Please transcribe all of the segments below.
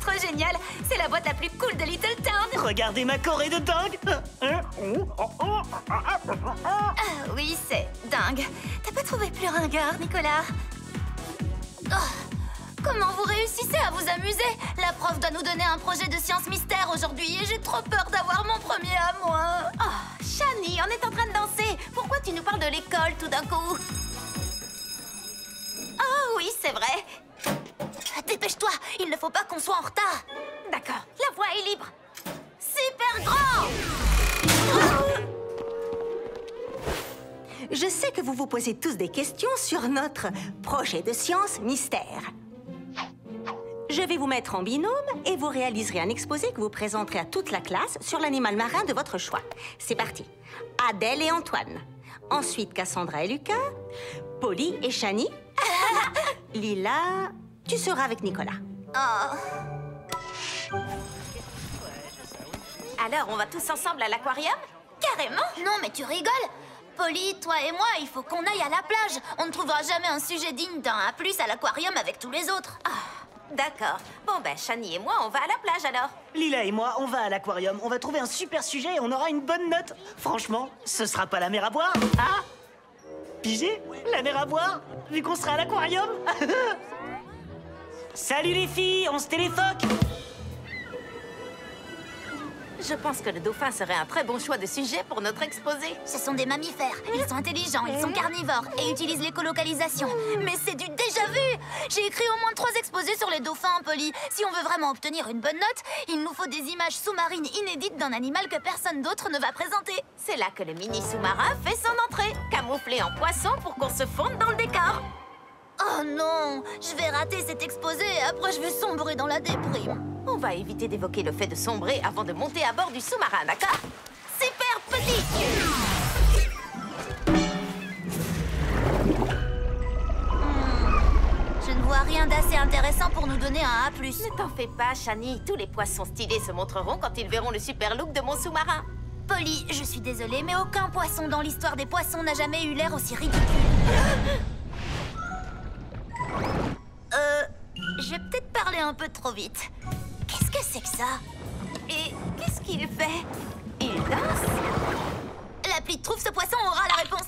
trop génial. C'est la boîte la plus cool de Little Town. Regardez ma corée de dingue. Ah oui, c'est dingue. T'as pas trouvé plus ringard, Nicolas? Oh, comment vous réussissez à vous amuser? La prof doit nous donner un projet de science mystère aujourd'hui et j'ai trop peur d'avoir mon premier à moi. Oh, Shani, on est en train de danser. Pourquoi tu nous parles de l'école tout d'un coup? Oh oui, c'est vrai. Dépêche-toi, il ne faut pas qu'on soit en retard. D'accord, la voie est libre. Super grand! Je sais que vous vous posez tous des questions sur notre projet de science mystère. Je vais vous mettre en binôme et vous réaliserez un exposé que vous présenterez à toute la classe sur l'animal marin de votre choix. C'est parti. Adèle et Antoine. Ensuite, Cassandra et Lucas. Polly et Shani. Lila, tu seras avec Nicolas. Oh. Alors, on va tous ensemble à l'aquarium? Carrément? Non, mais tu rigoles. Polly, toi et moi, il faut qu'on aille à la plage. On ne trouvera jamais un sujet digne d'un A+ à l'aquarium avec tous les autres. D'accord. Bon, ben, Shani et moi, on va à la plage alors. Lila et moi, on va à l'aquarium. On va trouver un super sujet et on aura une bonne note. Franchement, ce sera pas la mer à boire. Ah, pigé? La mer à boire? Vu qu'on sera à l'aquarium. Salut les filles, on se téléphoque. Je pense que le dauphin serait un très bon choix de sujet pour notre exposé. Ce sont des mammifères. Ils sont intelligents, ils sont carnivores et utilisent l'écolocalisation. Mais c'est du déjà-vu. J'ai écrit au moins 3 exposés sur les dauphins, Polly. Si on veut vraiment obtenir une bonne note, il nous faut des images sous-marines inédites d'un animal que personne d'autre ne va présenter. C'est là que le mini sous-marin fait son entrée, camouflé en poisson pour qu'on se fonde dans le décor. Oh non, je vais rater cet exposé et après je vais sombrer dans la déprime. On va éviter d'évoquer le fait de sombrer avant de monter à bord du sous-marin, d'accord? Super petit! Je ne vois rien d'assez intéressant pour nous donner un A+. Ne t'en fais pas, Shani. Tous les poissons stylés se montreront quand ils verront le super look de mon sous-marin. Polly, je suis désolée, mais aucun poisson dans l'histoire des poissons n'a jamais eu l'air aussi ridicule. J'ai peut-être parlé un peu trop vite. Qu'est-ce que c'est que ça? Et qu'est-ce qu'il fait? Il danse? L'appli Trouve ce poisson aura la réponse.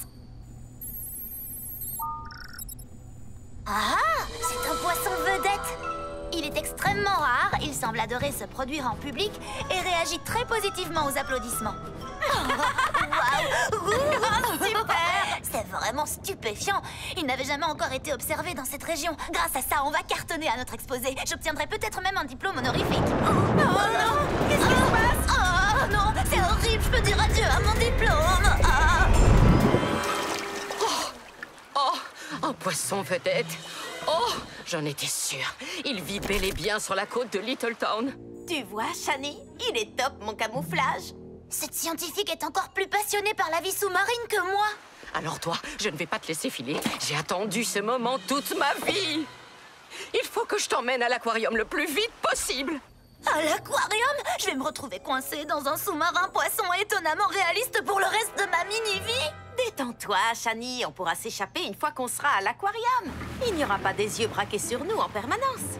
Ah, c'est un poisson vedette. Il est extrêmement rare, il semble adorer se produire en public et réagit très positivement aux applaudissements. Waouh! Super! C'est vraiment stupéfiant. Il n'avait jamais encore été observé dans cette région. Grâce à ça, on va cartonner à notre exposé. J'obtiendrai peut-être même un diplôme honorifique. Oh non! Qu'est-ce qui se passe? Oh non! C'est horrible! Je peux dire adieu à mon diplôme! Oh, un poisson vedette. Oh, j'en étais sûre. Il vit bel et bien sur la côte de Little Town. Tu vois, Shani, il est top, mon camouflage. Cette scientifique est encore plus passionnée par la vie sous-marine que moi. Alors toi, je ne vais pas te laisser filer. J'ai attendu ce moment toute ma vie. Il faut que je t'emmène à l'aquarium le plus vite possible. À l'aquarium? Je vais me retrouver coincée dans un sous-marin poisson étonnamment réaliste pour le reste de ma mini-vie. Détends-toi, Shani, on pourra s'échapper une fois qu'on sera à l'aquarium. Il n'y aura pas des yeux braqués sur nous en permanence.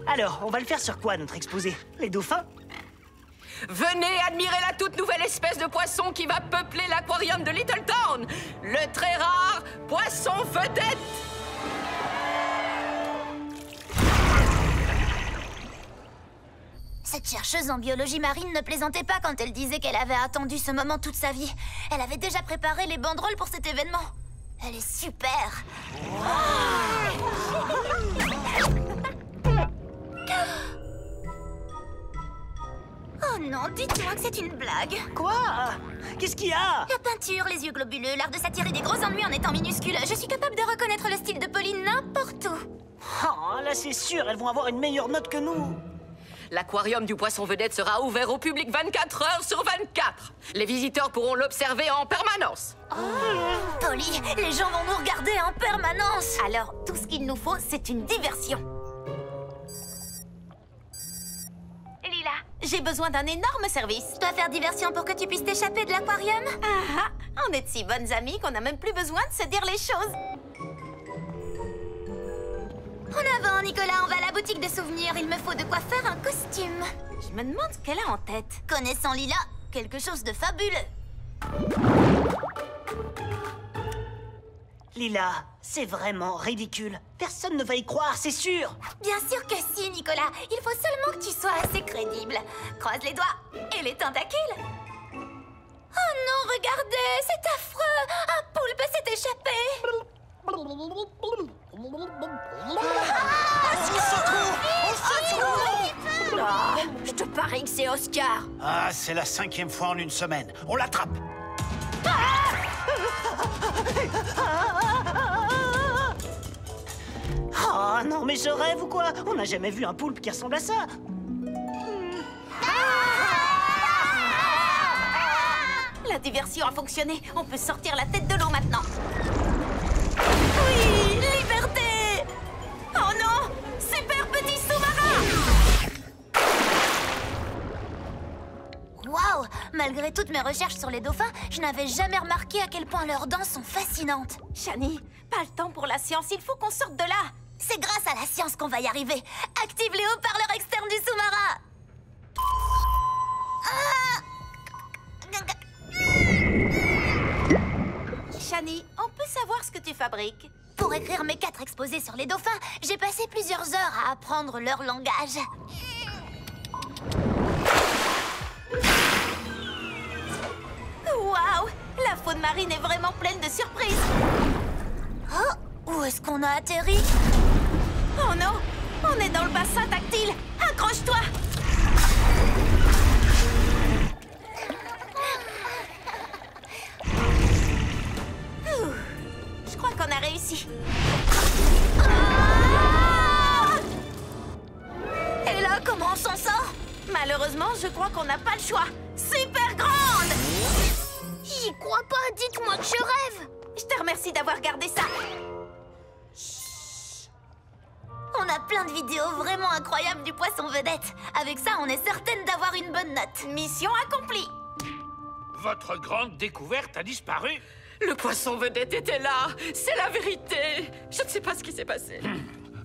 Alors, on va le faire sur quoi, notre exposé? Les dauphins? Venez admirer la toute nouvelle espèce de poisson qui va peupler l'aquarium de Little Town. Le très rare poisson vedette. Cette chercheuse en biologie marine ne plaisantait pas quand elle disait qu'elle avait attendu ce moment toute sa vie. Elle avait déjà préparé les banderoles pour cet événement. Elle est super. Oh non, dites-moi que c'est une blague. Quoi? Qu'est-ce qu'il y a? La peinture, les yeux globuleux, l'art de s'attirer des gros ennuis en étant minuscule. Je suis capable de reconnaître le style de Pauline n'importe où. Oh, là c'est sûr, elles vont avoir une meilleure note que nous. L'aquarium du poisson vedette sera ouvert au public 24 heures sur 24. Les visiteurs pourront l'observer en permanence. Polly, les gens vont nous regarder en permanence. Alors, tout ce qu'il nous faut, c'est une diversion. Lila, j'ai besoin d'un énorme service. Je dois faire diversion pour que tu puisses t'échapper de l'aquarium. On est de si bonnes amies qu'on n'a même plus besoin de se dire les choses. En avant, Nicolas, on va à la boutique de souvenirs. Il me faut de quoi faire un costume. Je me demande ce qu'elle a en tête. Connaissant Lila, quelque chose de fabuleux. Lila, c'est vraiment ridicule. Personne ne va y croire, c'est sûr. Bien sûr que si, Nicolas. Il faut seulement que tu sois assez crédible. Croise les doigts et les tentacules. Oh non, regardez, c'est affreux. Un poulpe s'est échappé. Je te parie que c'est Oscar. Ah, c'est la 5e fois en une semaine. On l'attrape. Oh non, mais je rêve ou quoi? On n'a jamais vu un poulpe qui ressemble à ça. La diversion a fonctionné. On peut sortir la tête de l'eau maintenant. Oui, liberté. Oh non! Super petit sous-marin! Waouh! Malgré toutes mes recherches sur les dauphins, je n'avais jamais remarqué à quel point leurs dents sont fascinantes. Shani, pas le temps pour la science. Il faut qu'on sorte de là. C'est grâce à la science qu'on va y arriver. Active les haut-parleurs externes du sous-marin. Shani, on peut savoir ce que tu fabriques? Pour écrire mes 4 exposés sur les dauphins, j'ai passé plusieurs heures à apprendre leur langage. Waouh! La faune marine est vraiment pleine de surprises. Oh, où est-ce qu'on a atterri? Oh non! On est dans le bassin tactile. Accroche-toi! Je crois qu'on a réussi. Et là, comment on s'en sort? Malheureusement, je crois qu'on n'a pas le choix. Super grande! J'y crois pas, dites-moi que je rêve. Je te remercie d'avoir gardé ça. On a plein de vidéos vraiment incroyables du poisson vedette. Avec ça, on est certaine d'avoir une bonne note. Mission accomplie. Votre grande découverte a disparu. Le poisson vedette était là. C'est la vérité. Je ne sais pas ce qui s'est passé.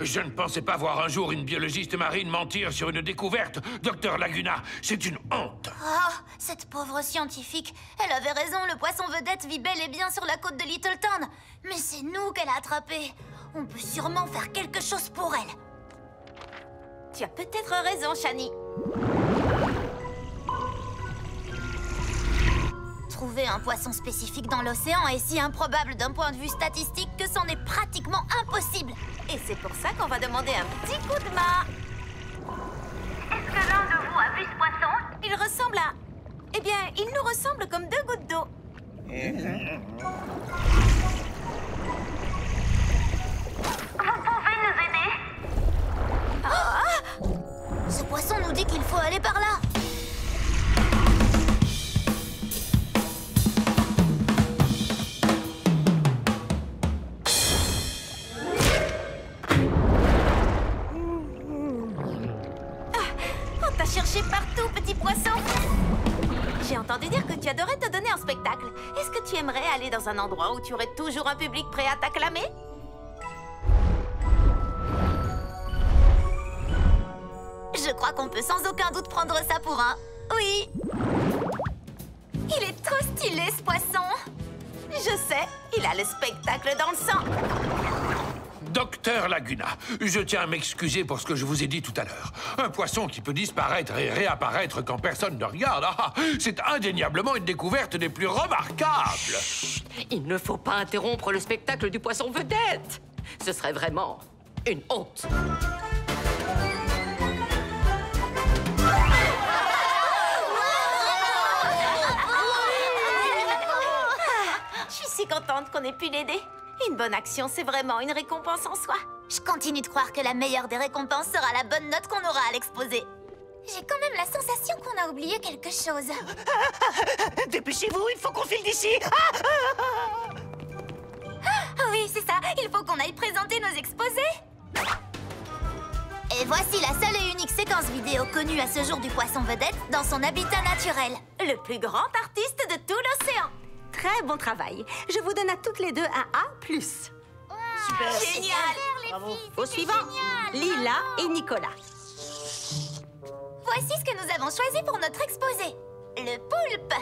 Je ne pensais pas voir un jour une biologiste marine mentir sur une découverte. Docteur Laguna, c'est une honte. Ah, cette pauvre scientifique. Elle avait raison, le poisson vedette vit bel et bien sur la côte de Littleton. Mais c'est nous qu'elle a attrapé. On peut sûrement faire quelque chose pour elle. Tu as peut-être raison, Shani. Trouver un poisson spécifique dans l'océan est si improbable d'un point de vue statistique que c'en est pratiquement impossible. Et c'est pour ça qu'on va demander un petit coup de main. Est-ce que l'un de vous a vu ce poisson? Il ressemble à... Eh bien, il nous ressemble comme 2 gouttes d'eau. Vous pouvez nous aider? Ce poisson nous dit qu'il faut aller par là. On t'a cherché partout, petit poisson. J'ai entendu dire que tu adorais te donner en spectacle. Est-ce que tu aimerais aller dans un endroit où tu aurais toujours un public prêt à t'acclamer? Je crois qu'on peut sans aucun doute prendre ça pour un... Oui. Il est trop stylé, ce poisson. Je sais, il a le spectacle dans le sang. Docteur Laguna, je tiens à m'excuser pour ce que je vous ai dit tout à l'heure. Un poisson qui peut disparaître et réapparaître quand personne ne regarde, c'est indéniablement une découverte des plus remarquables. Il ne faut pas interrompre le spectacle du poisson vedette. Ce serait vraiment une honte. Je suis si contente qu'on ait pu l'aider. Une bonne action, c'est vraiment une récompense en soi. Je continue de croire que la meilleure des récompenses sera la bonne note qu'on aura à l'exposé. J'ai quand même la sensation qu'on a oublié quelque chose. Dépêchez-vous, il faut qu'on file d'ici. Ah oui, c'est ça. Il faut qu'on aille présenter nos exposés. Et voici la seule et unique séquence vidéo connue à ce jour du poisson vedette dans son habitat naturel. Le plus grand artiste de tout l'océan. Très bon travail. Je vous donne à toutes les deux un A+. Super. Génial! Les bravo. Au suivant, génial, Lila et Nicolas. Voici ce que nous avons choisi pour notre exposé. Le poulpe.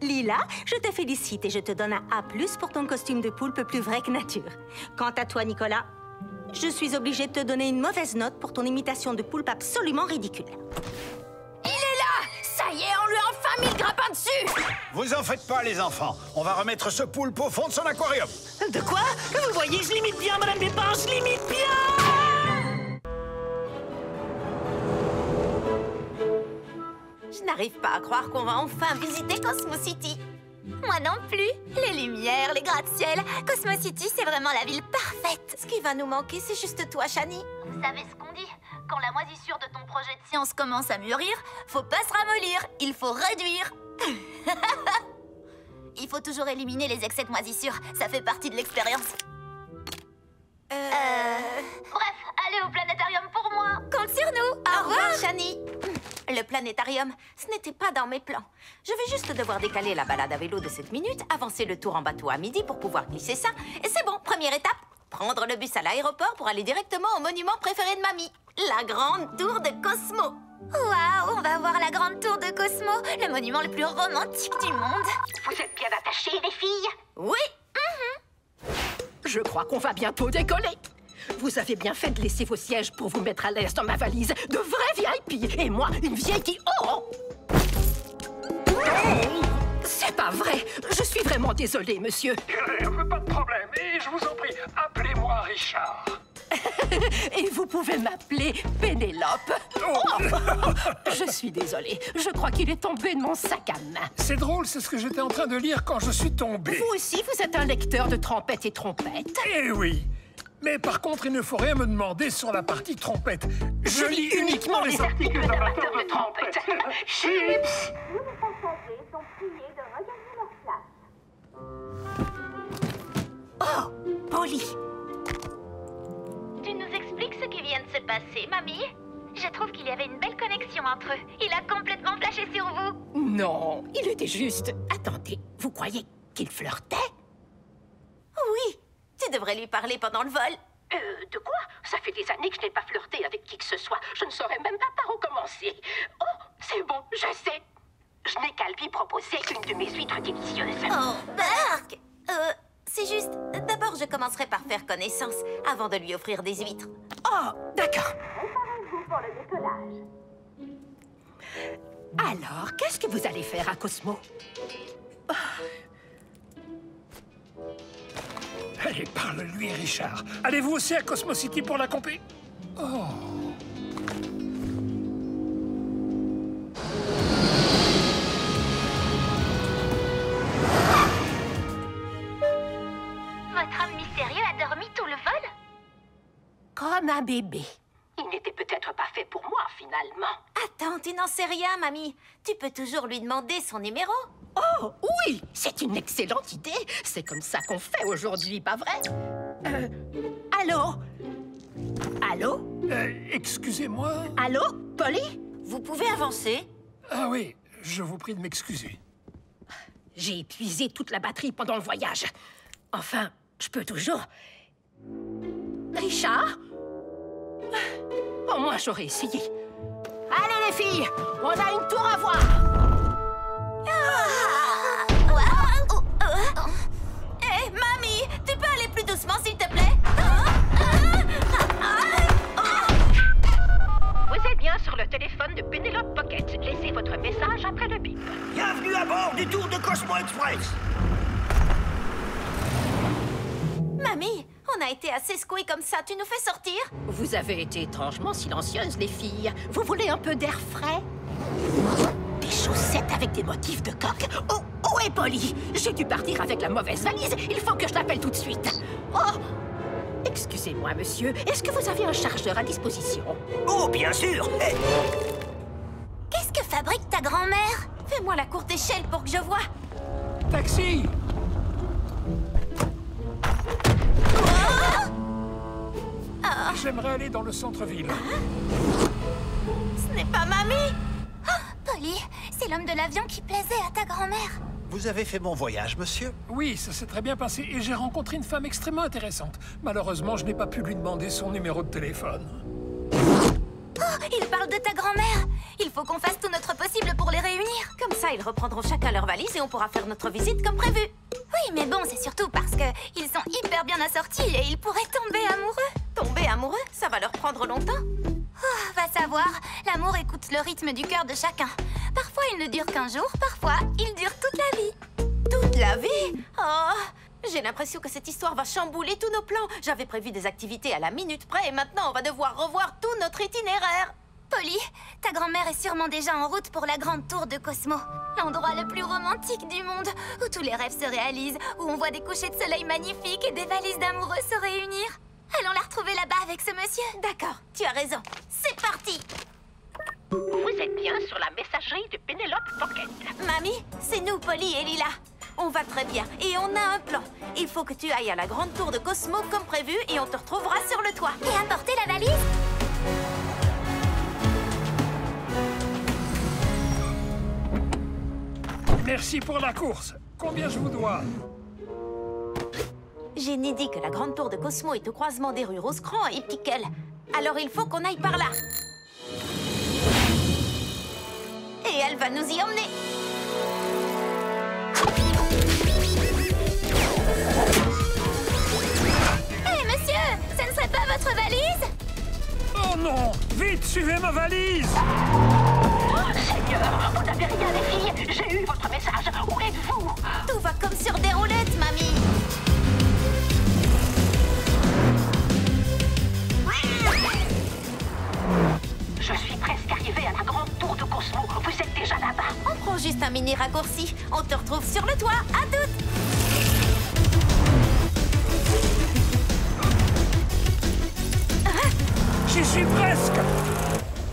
Lila, je te félicite et je te donne un A+ pour ton costume de poulpe plus vrai que nature. Quant à toi, Nicolas, je suis obligée de te donner une mauvaise note pour ton imitation de poulpe absolument ridicule. Il est là! Ça y est, on lui a enfin mis le grappin dessus! Vous en faites pas, les enfants. On va remettre ce poulpe au fond de son aquarium. De quoi? Vous voyez, je l'imite bien, Madame Pépin, je l'imite bien! Je n'arrive pas à croire qu'on va enfin visiter Cosmo City. Moi non plus. Les lumières, les gratte-ciel. Cosmo City, c'est vraiment la ville parfaite. Ce qui va nous manquer, c'est juste toi, Shani. Vous savez ce qu'on dit? Quand la moisissure de ton projet de science commence à mûrir, faut pas se ramollir, il faut réduire. Il faut toujours éliminer les excès de moisissure, ça fait partie de l'expérience. Bref, allez au planétarium pour moi. Compte sur nous. Au revoir, Shani. Le planétarium, ce n'était pas dans mes plans. Je vais juste devoir décaler la balade à vélo de 7 minutes, avancer le tour en bateau à midi pour pouvoir glisser ça. Et c'est bon, première étape, prendre le bus à l'aéroport pour aller directement au monument préféré de mamie, la grande tour de Cosmo. Waouh, on va voir la grande tour de Cosmo, le monument le plus romantique du monde. Vous êtes bien attachés, les filles? Oui. Je crois qu'on va bientôt décoller. Vous avez bien fait de laisser vos sièges pour vous mettre à l'aise dans ma valise. De vrais VIP. Et moi, une vieille qui... Oh! C'est pas vrai. Je suis vraiment désolée, monsieur. Pas de problème. Et je vous en prie, appelez-moi Richard. Et vous pouvez m'appeler Pénélope. Oh! Je suis désolée. Je crois qu'il est tombé de mon sac à main. C'est drôle, c'est ce que j'étais en train de lire quand je suis tombé. Vous aussi, vous êtes un lecteur de trompettes et trompettes? Eh oui. Mais par contre, il ne faut rien me demander sur la partie trompette. Je lis uniquement les articles amateurs de trompette. Chips! Oh, Polly. Tu nous expliques ce qui vient de se passer, mamie? Je trouve qu'il y avait une belle connexion entre eux. Il a complètement flashé sur vous. Non, il était juste... Attendez, vous croyez qu'il flirtait? Oui, tu devrais lui parler pendant le vol. De quoi? Ça fait des années que je n'ai pas flirté avec qui que ce soit. Je ne saurais même pas par où commencer. Oh, c'est bon, je sais. Je n'ai qu'à lui proposer une de mes huîtres délicieuses. Oh, Berk! C'est juste... D'abord, je commencerai par faire connaissance avant de lui offrir des huîtres. Oh, d'accord. Préparez-vous pour le décollage. Alors, qu'est-ce que vous allez faire à Cosmo? Allez, parle-lui, Richard. Allez-vous aussi à Cosmo City pour la compé? Oh. Votre homme mystérieux a dormi tout le vol? Comme un bébé. Il n'était peut-être pas fait pour moi, finalement. Attends, tu n'en sais rien, mamie. Tu peux toujours lui demander son numéro. Oh, oui, c'est une excellente idée. C'est comme ça qu'on fait aujourd'hui, pas vrai? Allô? Allô? Excusez-moi. Allô, Polly? Vous pouvez avancer? Ah oui, je vous prie de m'excuser. J'ai épuisé toute la batterie pendant le voyage. Enfin, je peux toujours... Richard? Au moins, j'aurais essayé. Allez, les filles, on a une tour à voir. Hé, mamie, tu peux aller plus doucement, s'il te plaît? Vous êtes bien sur le téléphone de Penelope Pocket. Laissez votre message après le bip. Bienvenue à bord du tour de Cosmo Express. Mamie, on a été assez secoués comme ça. Tu nous fais sortir? Vous avez été étrangement silencieuses, les filles. Vous voulez un peu d'air frais? Des chaussettes avec des motifs de coq. Oh, où est Polly? J'ai dû partir avec la mauvaise valise. Il faut que je l'appelle tout de suite. Oh! Excusez-moi, monsieur. Est-ce que vous avez un chargeur à disposition? Oh, bien sûr. Qu'est-ce que fabrique ta grand-mère? Fais-moi la courte échelle pour que je vois. Taxi! J'aimerais aller dans le centre-ville. Ce n'est pas mamie. Polly, c'est l'homme de l'avion qui plaisait à ta grand-mère. Vous avez fait mon voyage, monsieur? Oui, ça s'est très bien passé et j'ai rencontré une femme extrêmement intéressante. Malheureusement, je n'ai pas pu lui demander son numéro de téléphone. Oh, il parle de ta grand-mère. Il faut qu'on fasse tout notre possible pour les réunir. Comme ça, ils reprendront chacun leur valise et on pourra faire notre visite comme prévu. Oui, mais bon, c'est surtout parce que ils sont hyper bien assortis et ils pourraient tomber amoureux. Tomber amoureux, ça va leur prendre longtemps. Oh, va savoir, l'amour écoute le rythme du cœur de chacun. Parfois, il ne dure qu'un jour, parfois, il dure toute la vie. Toute la vie? Oh, j'ai l'impression que cette histoire va chambouler tous nos plans. J'avais prévu des activités à la minute près et maintenant on va devoir revoir tout notre itinéraire. Polly, ta grand-mère est sûrement déjà en route pour la grande tour de Cosmo. L'endroit le plus romantique du monde, où tous les rêves se réalisent, où on voit des couchers de soleil magnifiques et des valises d'amoureux se réunir. Allons la retrouver là-bas avec ce monsieur. D'accord, tu as raison. C'est parti. Vous êtes bien sur la messagerie de Penelope Pocket. Mamie, c'est nous, Polly et Lila. On va très bien et on a un plan. Il faut que tu ailles à la grande tour de Cosmo comme prévu et on te retrouvera sur le toit. Et apporter la valise? Merci pour la course. Combien je vous dois? Jenny dit que la grande tour de Cosmo est au croisement des rues Rosecrans et Pickle. Alors il faut qu'on aille par là. Et elle va nous y emmener. Hé, monsieur, ce ne serait pas votre valise? Oh non! Vite, suivez ma valise! Oh, Seigneur, vous n'avez rien, les filles. J'ai eu votre message. Où êtes-vous? Tout va comme sur des roulettes, mamie. Je suis presque arrivée à la grande tour de Cosmo. Vous êtes déjà là-bas. On prend juste un mini raccourci. On te retrouve sur le toit. À toutes. J'y suis presque!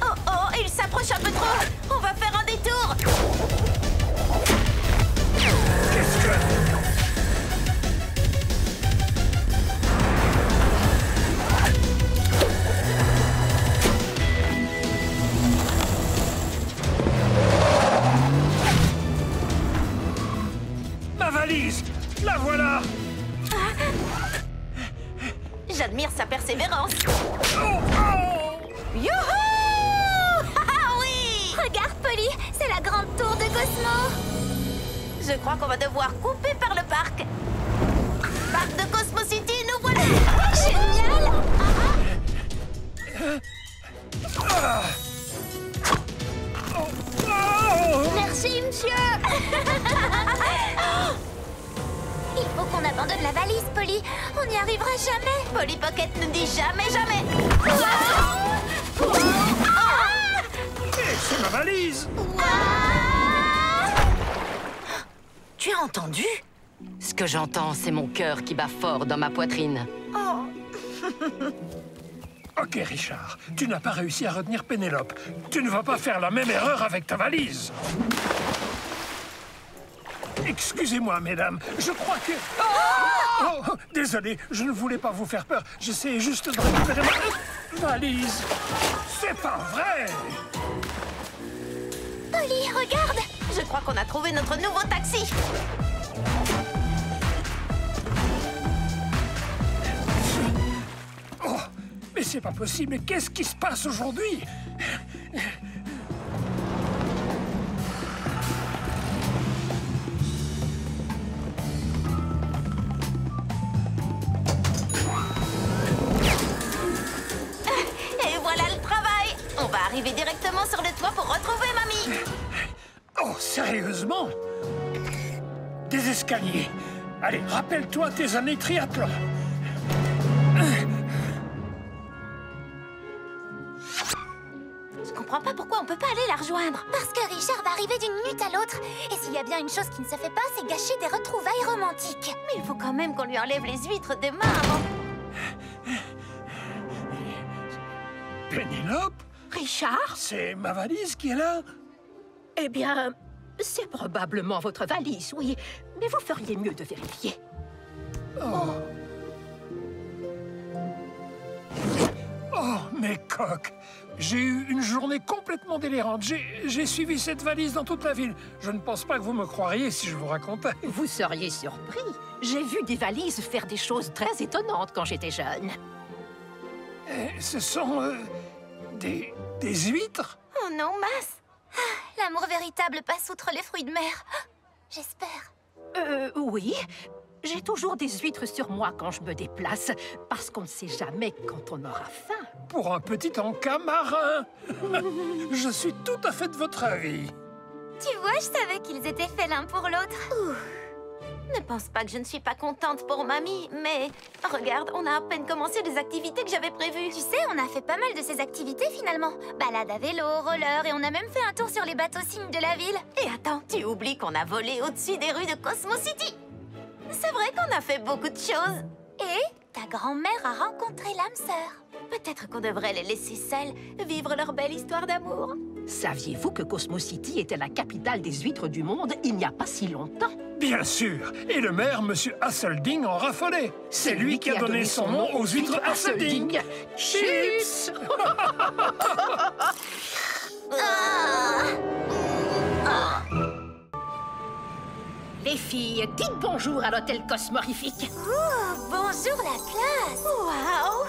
Oh oh, il s'approche un peu trop. On va faire un détour. Qu'est-ce que... Ma valise! La voilà! J'admire sa persévérance. Oh, oh! Youhou! Ah oui! Regarde, Polly, c'est la grande tour de Cosmo. Je crois qu'on va devoir couper par le parc. Parc de Cosmo City, nous voilà! Génial! Merci, monsieur. Il faut qu'on abandonne la valise, Polly. On n'y arrivera jamais. Polly Pocket ne dit jamais, jamais. Hé, c'est ma valise! Tu as entendu? Ce que j'entends, c'est mon cœur qui bat fort dans ma poitrine. Ok, Richard, tu n'as pas réussi à retenir Pénélope. Tu ne vas pas faire la même erreur avec ta valise. Excusez-moi, mesdames, je crois que... Oh, désolé, je ne voulais pas vous faire peur. J'essayais juste de récupérer ma valise. C'est pas vrai! Polly, regarde. Je crois qu'on a trouvé notre nouveau taxi. Oh, mais c'est pas possible. Mais qu'est-ce qui se passe aujourd'hui? Et voilà le travail. On va arriver directement sur le toit pour retrouver mamie. Oh, sérieusement? Des escaliers. Allez, rappelle-toi tes années triathlon. Je comprends pas pourquoi on peut pas aller la rejoindre. Parce que Richard va arriver d'une minute à l'autre. Et s'il y a bien une chose qui ne se fait pas, c'est gâcher des retrouvailles romantiques. Mais il faut quand même qu'on lui enlève les huîtres demain avant. Pénélope? Richard? C'est ma valise qui est là? Eh bien, c'est probablement votre valise, oui. Mais vous feriez mieux de vérifier. Oh, mais Coq. J'ai eu une journée complètement délirante. J'ai suivi cette valise dans toute la ville. Je ne pense pas que vous me croiriez si je vous racontais. Vous seriez surpris. J'ai vu des valises faire des choses très étonnantes quand j'étais jeune. Ce sont des huîtres? Oh non, mince. L'amour véritable passe outre les fruits de mer. J'espère. Oui. J'ai toujours des huîtres sur moi quand je me déplace, parce qu'on ne sait jamais quand on aura faim. Pour un petit encas marin. Je suis tout à fait de votre avis. Tu vois, je savais qu'ils étaient faits l'un pour l'autre. Ne pense pas que je ne suis pas contente pour mamie, mais regarde, on a à peine commencé les activités que j'avais prévues. Tu sais, on a fait pas mal de ces activités finalement. Balade à vélo, roller, et on a même fait un tour sur les bateaux-signes de la ville. Et attends, tu oublies qu'on a volé au-dessus des rues de Cosmo City. C'est vrai qu'on a fait beaucoup de choses. Et ta grand-mère a rencontré l'âme sœur. Peut-être qu'on devrait les laisser seuls vivre leur belle histoire d'amour. Saviez-vous que Cosmo City était la capitale des huîtres du monde il n'y a pas si longtemps? Bien sûr. Et le maire, Monsieur Hasselding, en raffolait. C'est lui qui a donné son nom aux huîtres Hasselding. Chips. Les filles, dites bonjour à l'hôtel Cosmorifique. Oh, bonjour la classe. Waouh!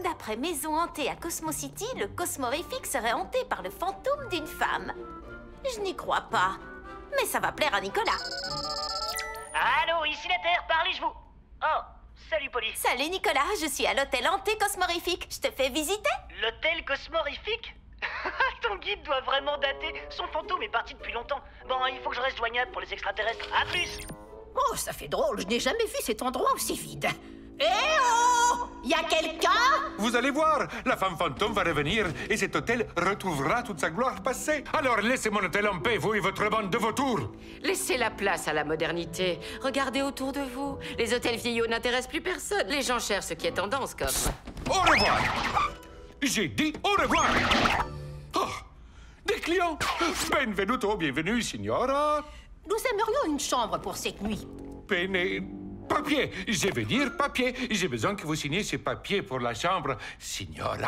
D'après Maison hantée à Cosmo City, le Cosmorifique serait hanté par le fantôme d'une femme. Je n'y crois pas. Mais ça va plaire à Nicolas. Allô, ici la Terre, parlez-je vous. Oh, salut Polly. Salut Nicolas, je suis à l'hôtel hanté Cosmorifique. Je te fais visiter? L'hôtel Cosmorifique? Ton guide doit vraiment dater. Son fantôme est parti depuis longtemps. Bon, il faut que je reste joignable pour les extraterrestres. À plus. Oh, ça fait drôle, je n'ai jamais vu cet endroit aussi vide. Eh oh! Y a quelqu'un? Vous allez voir, la femme fantôme va revenir et cet hôtel retrouvera toute sa gloire passée. Alors laissez mon hôtel en paix, vous et votre bande de vautours. Laissez la place à la modernité. Regardez autour de vous. Les hôtels vieillots n'intéressent plus personne. Les gens cherchent ce qui est tendance, comme... Au revoir. J'ai dit au revoir. Oh, des clients. Benvenuto, bienvenue, signora. Nous aimerions une chambre pour cette nuit. Papier, je veux dire papier. J'ai besoin que vous signiez ces papiers pour la chambre, signora.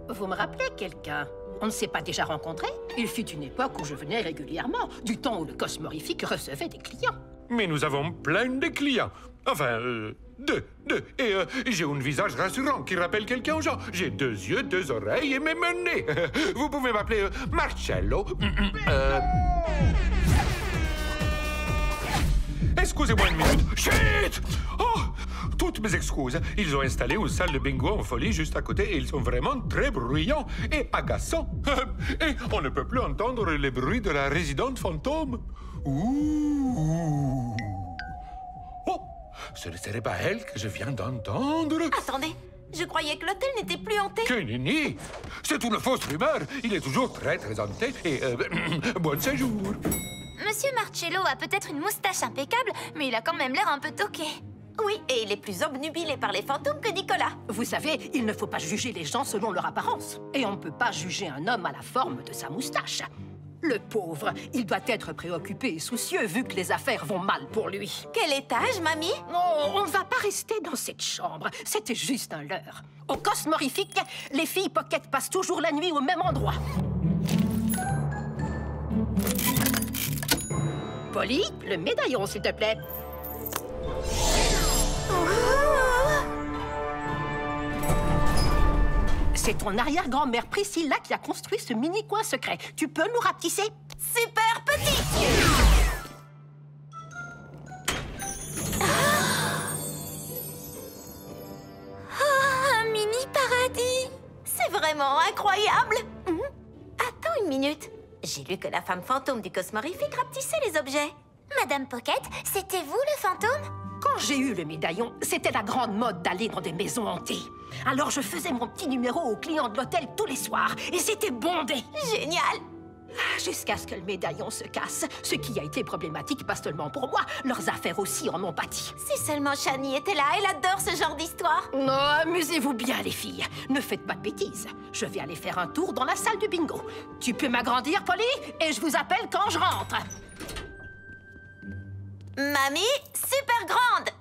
Vous me rappelez quelqu'un? On ne s'est pas déjà rencontrés? Il fut une époque où je venais régulièrement, du temps où le Cosmorifique recevait des clients. Mais nous avons plein de clients. Enfin, deux. Et j'ai un visage rassurant qui rappelle quelqu'un aux gens. J'ai 2 yeux, 2 oreilles et même un nez. Vous pouvez m'appeler Marcello. Excusez-moi une minute. Chut! Oh! Toutes mes excuses. Ils ont installé une salle de bingo en folie juste à côté et ils sont vraiment très bruyants et agaçants. Et on ne peut plus entendre les bruits de la résidente fantôme. Ouh! Oh! Ce ne serait pas elle que je viens d'entendre? Attendez, je croyais que l'hôtel n'était plus hanté. Que nenni! C'est une fausse rumeur. Il est toujours très hanté et bon séjour. Monsieur Marcello a peut-être une moustache impeccable, mais il a quand même l'air un peu toqué. Oui, et il est plus obnubilé par les fantômes que Nicolas. Vous savez, il ne faut pas juger les gens selon leur apparence. Et on ne peut pas juger un homme à la forme de sa moustache. Le pauvre, il doit être préoccupé et soucieux vu que les affaires vont mal pour lui. Quel étage, mamie? Non, on ne va pas rester dans cette chambre. C'était juste un leurre. Au Cosmorifique, les filles Pocket passent toujours la nuit au même endroit. Polly, le médaillon, s'il te plaît. C'est ton arrière-grand-mère Priscilla qui a construit ce mini-coin secret. Tu peux nous rapetisser? Super petit! Un mini-paradis! C'est vraiment incroyable! Attends une minute. J'ai lu que la femme fantôme du Cosmorifique rapetissait les objets. Madame Pocket, c'était vous le fantôme? Quand j'ai eu le médaillon, c'était la grande mode d'aller dans des maisons hantées. Alors je faisais mon petit numéro aux clients de l'hôtel tous les soirs, et c'était bondé. Génial! Jusqu'à ce que le médaillon se casse, ce qui a été problématique pas seulement pour moi, leurs affaires aussi en ont pâti. Si seulement Shani était là, elle adore ce genre d'histoire. Non, amusez-vous bien les filles, ne faites pas de bêtises. Je vais aller faire un tour dans la salle du bingo. Tu peux m'agrandir, Polly, et je vous appelle quand je rentre. Mamie, super grande!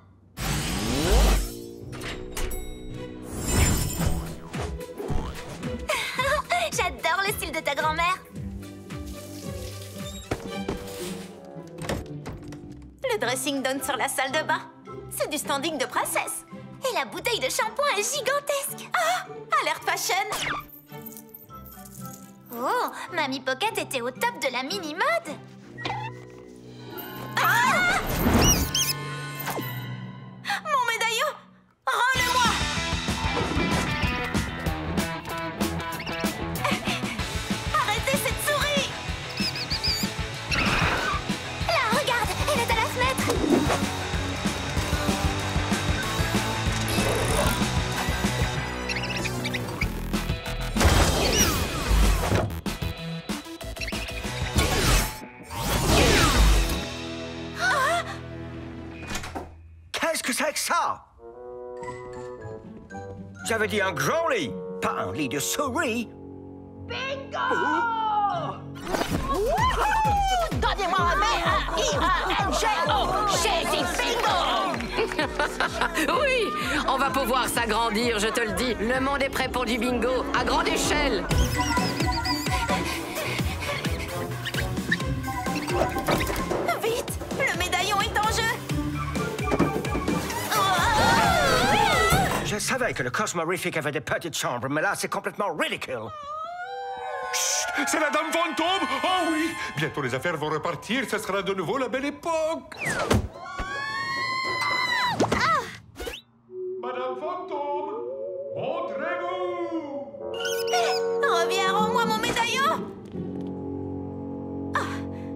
dressing donne sur la salle de bain. C'est du standing de princesse. Et la bouteille de shampoing est gigantesque. Ah, alerte fashion. Oh, Mamie Pocket était au top de la mini-mode. Ah! Mon médaillon! Rends-le-moi! Arrêtez cette souris! Là, regarde, elle est à la fenêtre. Qu'est-ce que c'est que ça? J'avais dit un grand lit, pas un lit de souris. Bingo! Donnez-moi un B-A-I-A-N-G-O! J'ai dit bingo! Oui, on va pouvoir s'agrandir, je te le dis. Le monde est prêt pour du bingo, à grande échelle. Vite! Le médaillon est en jeu! Je savais que le Cosmorifique avait des petites chambres, mais là, c'est complètement ridicule. Chut, c'est la Dame Fantôme! Oh oui! Bientôt les affaires vont repartir, ce sera de nouveau la belle époque! Madame Fantôme, montrez-vous! Reviens, rends-moi mon médaillon! Ah,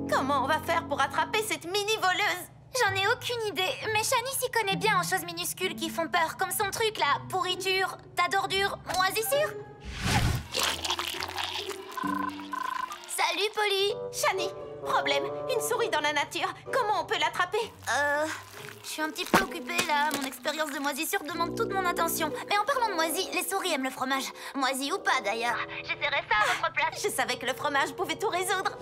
comment on va faire pour attraper cette mini-voleuse? J'en ai aucune idée, mais Shani s'y connaît bien en choses minuscules qui font peur, comme son truc là, pourriture, tas d'ordures, moisissure. Salut, Polly. Shani, problème, une souris dans la nature. Comment on peut l'attraper? Je suis un petit peu occupée là, mon expérience de moisissure demande toute mon attention. Mais en parlant de moisi, les souris aiment le fromage. Moisi ou pas d'ailleurs. J'essaierai ça à votre place. Je savais que le fromage pouvait tout résoudre.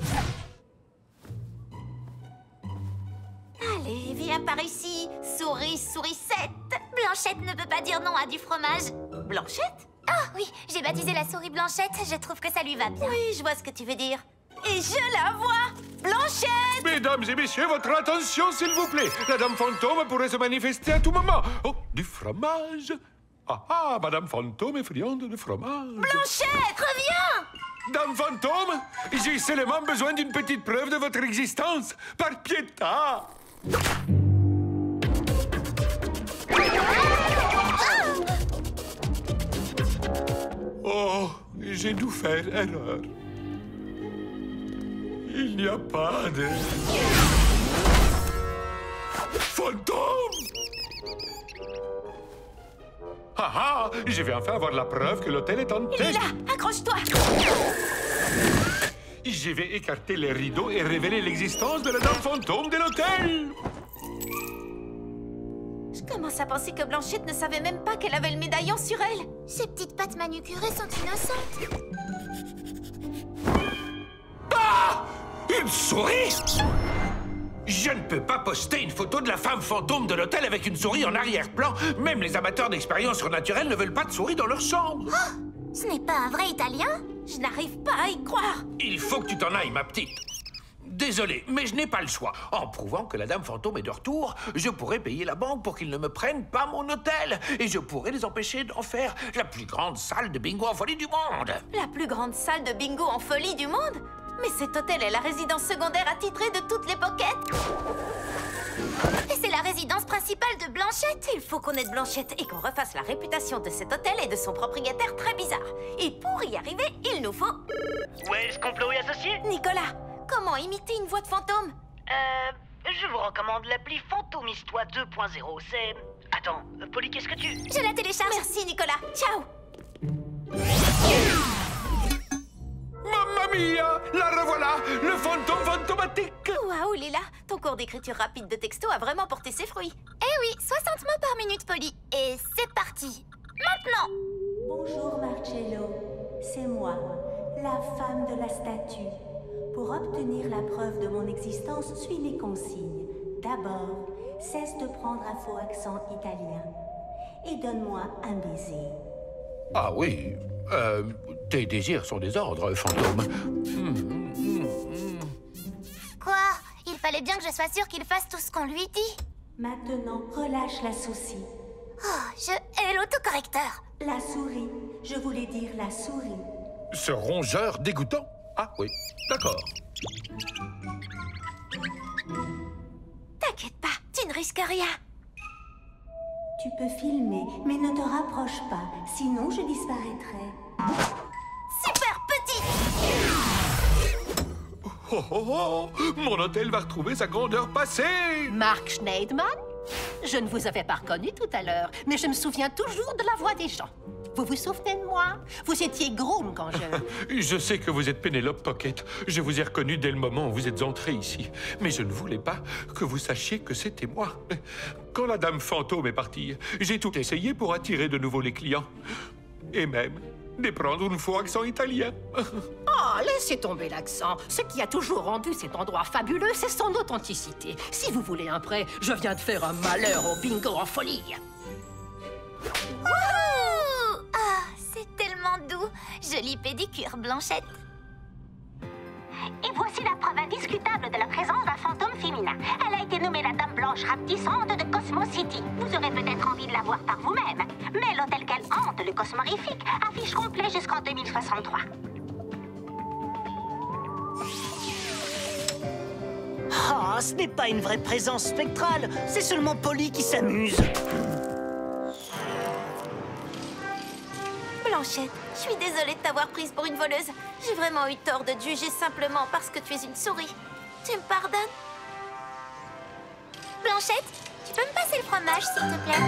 Allez, viens par ici, sourisette. Blanchette ne peut pas dire non à du fromage. Blanchette? Ah oui, j'ai baptisé la souris Blanchette, je trouve que ça lui va bien. Oui, je vois ce que tu veux dire. Et je la vois! Blanchette! Mesdames et messieurs, votre attention, s'il vous plaît. La Dame Fantôme pourrait se manifester à tout moment. Oh, du fromage. Ah ah, Madame Fantôme est friande de fromage. Blanchette, reviens! Dame Fantôme, j'ai seulement besoin d'une petite preuve de votre existence. Par piéta. Oh, j'ai dû faire erreur. Il n'y a pas de... fantôme! Ah ah! Je vais enfin avoir la preuve que l'hôtel est hanté. Il est là! Accroche-toi! Je vais écarter les rideaux et révéler l'existence de la Dame Fantôme de l'hôtel. Je commence à penser que Blanchette ne savait même pas qu'elle avait le médaillon sur elle. Ses petites pattes manucurées sont innocentes. Ah! Une souris? Je ne peux pas poster une photo de la femme fantôme de l'hôtel avec une souris en arrière-plan. Même les amateurs d'expériences surnaturelles ne veulent pas de souris dans leur chambre. Oh, ce n'est pas un vrai Italien? Je n'arrive pas à y croire. Il faut que tu t'en ailles, ma petite. Désolé, mais je n'ai pas le choix. En prouvant que la Dame Fantôme est de retour, je pourrais payer la banque pour qu'ils ne me prennent pas mon hôtel. Et je pourrais les empêcher d'en faire la plus grande salle de bingo en folie du monde. La plus grande salle de bingo en folie du monde? Mais cet hôtel est la résidence secondaire attitrée de toutes les pockets. Et c'est la résidence principale de Blanchette. Il faut qu'on aide Blanchette et qu'on refasse la réputation de cet hôtel et de son propriétaire très bizarre. Et pour y arriver, il nous faut... Wells Complot et Associés? Nicolas, comment imiter une voix de fantôme? Je vous recommande l'appli Fantomiste-toi 2.0. C'est... Attends, Polly, qu'est-ce que tu... Je la télécharge. Merci, Nicolas. Ciao. Mamma mia! La revoilà! Le fantôme fantomatique! Waouh, Lila, ton cours d'écriture rapide de texto a vraiment porté ses fruits. Eh oui, 60 mots par minute, Polly. Et c'est parti. Maintenant! Bonjour, Marcello. C'est moi, la femme de la statue. Pour obtenir la preuve de mon existence, suis les consignes. D'abord, cesse de prendre un faux accent italien. Et donne-moi un baiser. Ah oui, tes désirs sont des ordres, fantôme. Quoi? Il Il fallait bien que je sois sûre qu'il fasse tout ce qu'on lui dit. Maintenant, relâche la souci. Oh, je hais l'autocorrecteur. La souris. Je voulais dire la souris. Ce rongeur dégoûtant? Ah oui, d'accord. T'inquiète pas, tu ne risques rien. Tu peux filmer, mais ne te rapproche pas, sinon je disparaîtrai. Super petit! Oh, oh, oh! Mon hôtel va retrouver sa grandeur passée! Mark Schneidman? Je ne vous avais pas reconnu tout à l'heure, mais je me souviens toujours de la voix des gens. Vous vous souvenez de moi? Vous étiez groom quand je... Je sais que vous êtes Penelope Pocket. Je vous ai reconnu dès le moment où vous êtes entré ici. Mais je ne voulais pas que vous sachiez que c'était moi. Quand la dame fantôme est partie, j'ai tout essayé pour attirer de nouveau les clients. Et même de prendre une faux accent italien. Oh, laissez tomber l'accent. Ce qui a toujours rendu cet endroit fabuleux, c'est son authenticité. Si vous voulez un prêt, je viens de faire un malheur au bingo en folie. Wouhou! Ah, c'est tellement doux. Jolie pédicure, Blanchette. Et voici la preuve indiscutable de la présence d'un fantôme féminin. Elle a été nommée la Dame Blanche Rapetissante de Cosmo City. Vous aurez peut-être envie de la voir par vous-même. Mais l'hôtel qu'elle hante, le Cosmorifique, affiche complet jusqu'en 2063. Ah, ce n'est pas une vraie présence spectrale. C'est seulement Polly qui s'amuse. Blanchette, je suis désolée de t'avoir prise pour une voleuse. J'ai vraiment eu tort de te juger simplement parce que tu es une souris. Tu me pardonnes? Blanchette, tu peux me passer le fromage, s'il te plaît?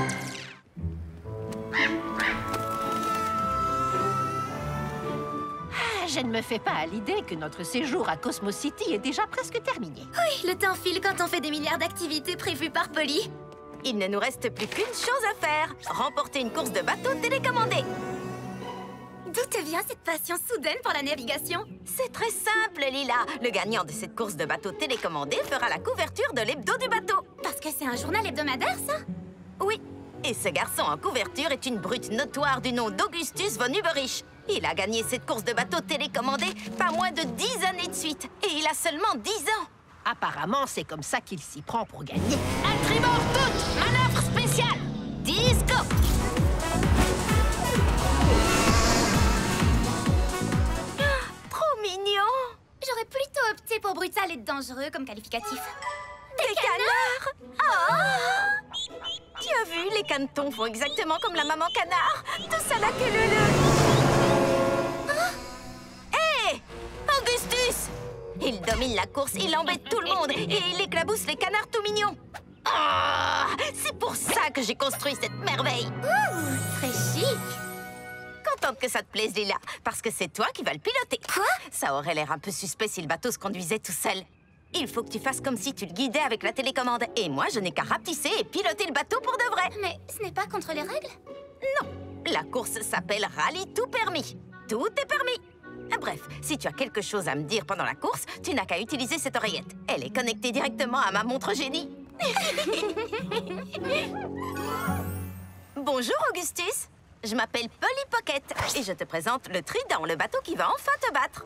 Ah, je ne me fais pas à l'idée que notre séjour à Cosmo City est déjà presque terminé. Oui, le temps file quand on fait des milliards d'activités prévues par Polly. Il ne nous reste plus qu'une chose à faire. Remporter une course de bateau télécommandé. D'où te vient cette passion soudaine pour la navigation? C'est très simple, Lila. Le gagnant de cette course de bateau télécommandé fera la couverture de l'hebdo du bateau. Parce que c'est un journal hebdomadaire, ça? Oui. Et ce garçon en couverture est une brute notoire du nom d'Augustus von Uberich. Il a gagné cette course de bateau télécommandé pas moins de 10 années de suite. Et il a seulement 10 ans. Apparemment, c'est comme ça qu'il s'y prend pour gagner. À tribord toute! Manœuvre spéciale! Disco! Trop mignon! J'aurais plutôt opté pour brutal et dangereux comme qualificatif. Des canards! Oh! Tu as vu, les canetons font exactement comme la maman canard. Tout ça la queue Hé! Augustus! Il domine la course, il embête tout le monde et il éclabousse les canards tout mignons. Oh, c'est pour ça que j'ai construit cette merveille. Très chic. Contente que ça te plaise, Lila, parce que c'est toi qui vas le piloter. Quoi? Ça aurait l'air un peu suspect si le bateau se conduisait tout seul. Il faut que tu fasses comme si tu le guidais avec la télécommande. Et moi, je n'ai qu'à rapetisser et piloter le bateau pour de vrai. Mais ce n'est pas contre les règles? Non, la course s'appelle Rallye Tout Permis. Tout est permis. Bref, si tu as quelque chose à me dire pendant la course, tu n'as qu'à utiliser cette oreillette. Elle est connectée directement à ma montre génie. Bonjour, Augustus. Je m'appelle Polly Pocket et je te présente le Trident, le bateau qui va enfin te battre.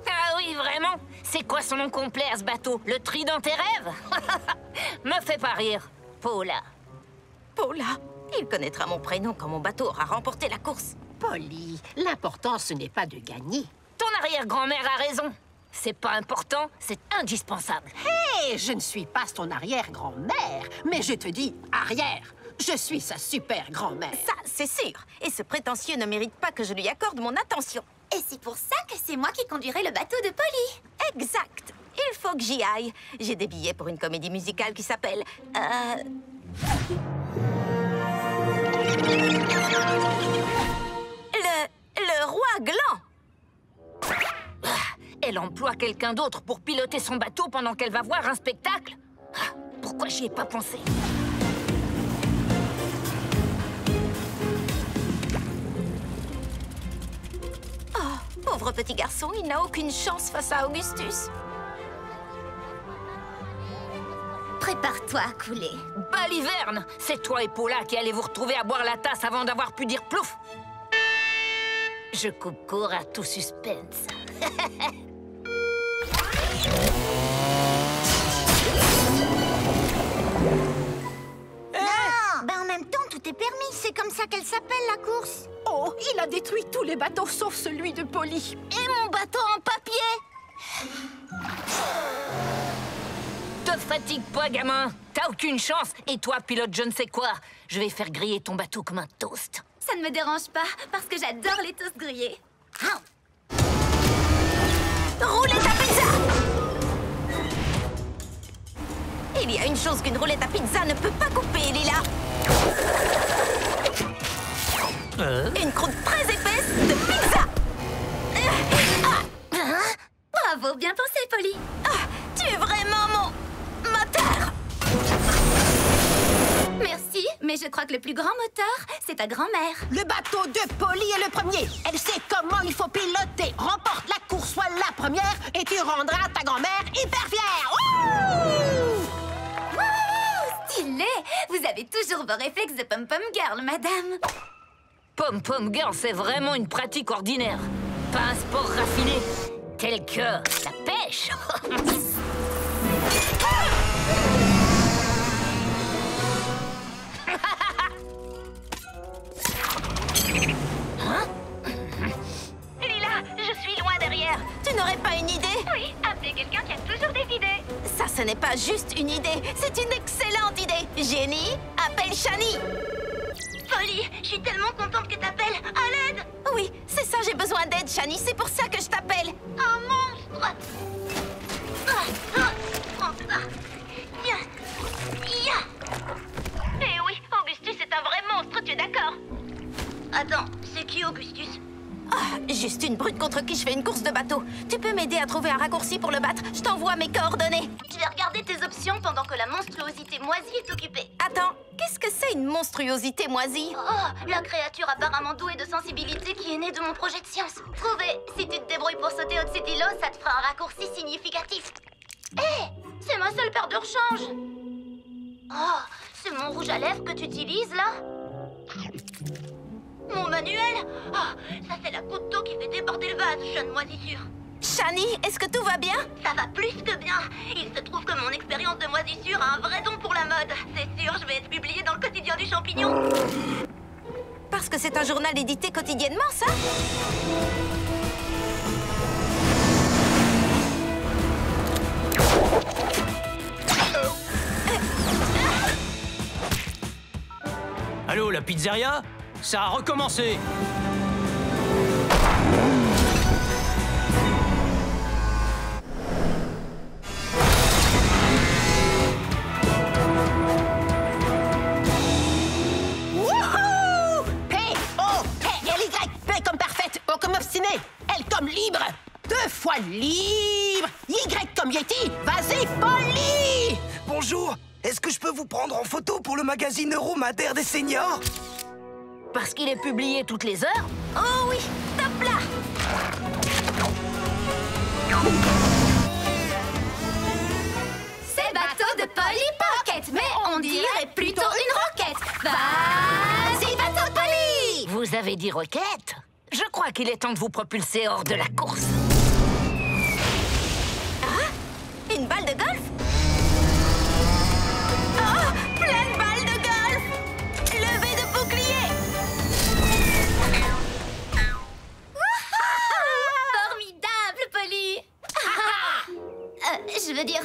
Ah oui, vraiment? C'est quoi son nom complet à ce bateau? Le Trident tes rêves? Me fais pas rire. Paula. Paula? Il connaîtra mon prénom quand mon bateau aura remporté la course. Polly, l'important, ce n'est pas de gagner. Ton arrière-grand-mère a raison. C'est pas important, c'est indispensable. Hé, je ne suis pas son arrière-grand-mère, mais je te dis arrière. Je suis sa super-grand-mère. Ça, c'est sûr. Et ce prétentieux ne mérite pas que je lui accorde mon attention. Et c'est pour ça que c'est moi qui conduirai le bateau de Polly. Exact. Il faut que j'y aille. J'ai des billets pour une comédie musicale qui s'appelle... Le roi gland. Elle emploie quelqu'un d'autre pour piloter son bateau pendant qu'elle va voir un spectacle? Pourquoi j'y ai pas pensé? Oh, pauvre petit garçon, il n'a aucune chance face à Augustus. Prépare-toi à couler. Baliverne, c'est toi et Paula qui allez vous retrouver à boire la tasse avant d'avoir pu dire plouf. Je coupe court à tout suspense. C'est comme ça qu'elle s'appelle, la course. Oh, il a détruit tous les bateaux sauf celui de Polly. Et mon bateau en papier. Te fatigue pas, gamin. T'as aucune chance. Et toi, pilote je ne sais quoi. Je vais faire griller ton bateau comme un toast. Ça ne me dérange pas, parce que j'adore les toasts grillés. Roulette à pizza! Il y a une chose qu'une roulette à pizza ne peut pas couper, Lila. Une croûte très épaisse de pizza. Bravo, bien pensé, Polly. Tu es vraiment mon moteur. Merci, mais je crois que le plus grand moteur, c'est ta grand-mère. Le bateau de Polly est le premier. Elle sait comment il faut piloter. Remporte la course, sois la première, et tu rendras ta grand-mère hyper fière. Stylé! Vous avez toujours vos réflexes de pom-pom girl, madame. Pom-pom girl, c'est vraiment une pratique ordinaire. Pas un sport raffiné, tel que la pêche. Lila, je suis loin derrière. Tu n'aurais pas une idée? Oui, appelez quelqu'un qui a toujours des idées. Ça, ce n'est pas juste une idée, c'est une excellente idée. Génie, appelle Shani. Polly, je suis tellement contente que t'appelles. À l'aide! Oui, c'est ça, j'ai besoin d'aide, Shani. C'est pour ça que je t'appelle. Un monstre! Prends ça. Eh oui, Augustus est un vrai monstre, tu es d'accord? Attends, c'est qui Augustus? Juste une brute contre qui je fais une course de bateau. Tu peux m'aider à trouver un raccourci pour le battre? Je t'envoie mes coordonnées. Je vais regarder tes options pendant que la monstruosité moisie est occupée. Attends, qu'est-ce que c'est une monstruosité moisie? Oh, la créature apparemment douée de sensibilité qui est née de mon projet de science. Trouvé, si tu te débrouilles pour sauter au-dessus de l'îlot, ça te fera un raccourci significatif. Hé, c'est ma seule paire de rechange. Oh, c'est mon rouge à lèvres que tu utilises, là? Mon manuel? Oh, ça c'est la goutte d'eau qui fait déborder le vase, jeune moisissure. Shani, est-ce que tout va bien? Ça va plus que bien. Il se trouve que mon expérience de moisissure a un vrai don pour la mode. C'est sûr, je vais être publiée dans le quotidien du champignon. Parce que c'est un journal édité quotidiennement, ça? Allô, la pizzeria? Ça a recommencé. Wouhou! P-O-L-Y. P comme parfaite, O comme obstinée, L comme libre. 2 fois libre. Y comme Yeti. Vas-y, Polly! Bonjour. Est-ce que je peux vous prendre en photo pour le magazine Euromadaire des seniors? Parce qu'il est publié toutes les heures? Oh oui, top là! C'est le bateau de Polly Pocket, mais on dirait plutôt une roquette. Vas-y, bateau de Polly! Vous avez dit roquette? Je crois qu'il est temps de vous propulser hors de la course. Ah, une balle de golf? Oh, plein de balles de golf! Levée de bouclier! Formidable, Polly! Je veux dire,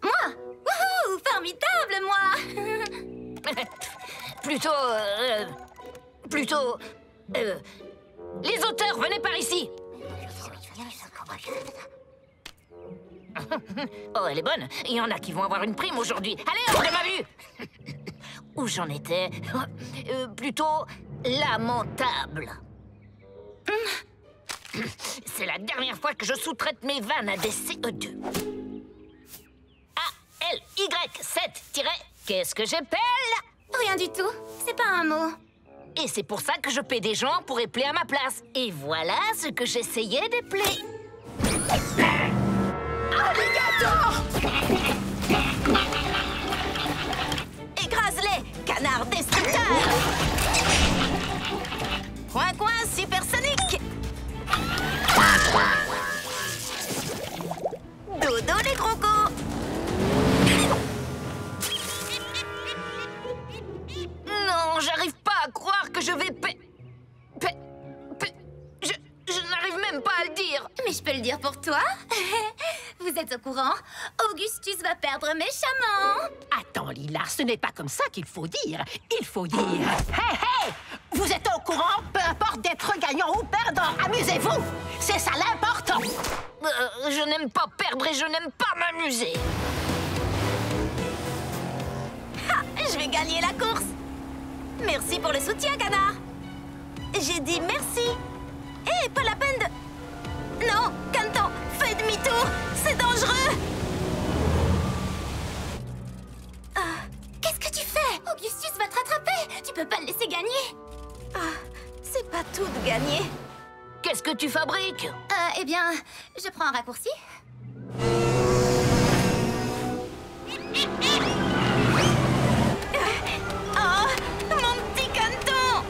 moi! Wouhou! Formidable, moi! Plutôt... les auteurs, venez par ici! Oh, elle est bonne. Il y en a qui vont avoir une prime aujourd'hui. Allez, hors de ma vue! Où j'en étais? Plutôt lamentable. C'est la dernière fois que je sous-traite mes vannes à des CE2. A-L-Y-7- qu'est-ce que j'appelle? Rien du tout. C'est pas un mot. Et c'est pour ça que je paie des gens pour épeler à ma place. Et voilà ce que j'essayais d'épeler. Alligator! Écrase-les, canard destructeur! Coin, supersonique! Dodo les crocos! Non, j'arrive pas à croire que que je vais Je n'arrive même pas à le dire. Mais je peux le dire pour toi. Vous êtes au courant? Augustus va perdre méchamment. Attends, Lila, ce n'est pas comme ça qu'il faut dire. Il faut dire... Hé, hé! Vous êtes au courant? Peu importe d'être gagnant ou perdant, amusez-vous! C'est ça l'important! Je n'aime pas perdre et je n'aime pas m'amuser. Je vais gagner la course. Merci pour le soutien, canard. J'ai dit merci. Hé, pas la peine de... Non, Canton, fais demi-tour. C'est dangereux. Qu'est-ce que tu fais? Augustus va te rattraper. Tu peux pas le laisser gagner. C'est pas tout de gagner. Qu'est-ce que tu fabriques? Eh bien, je prends un raccourci. Mon petit Canton.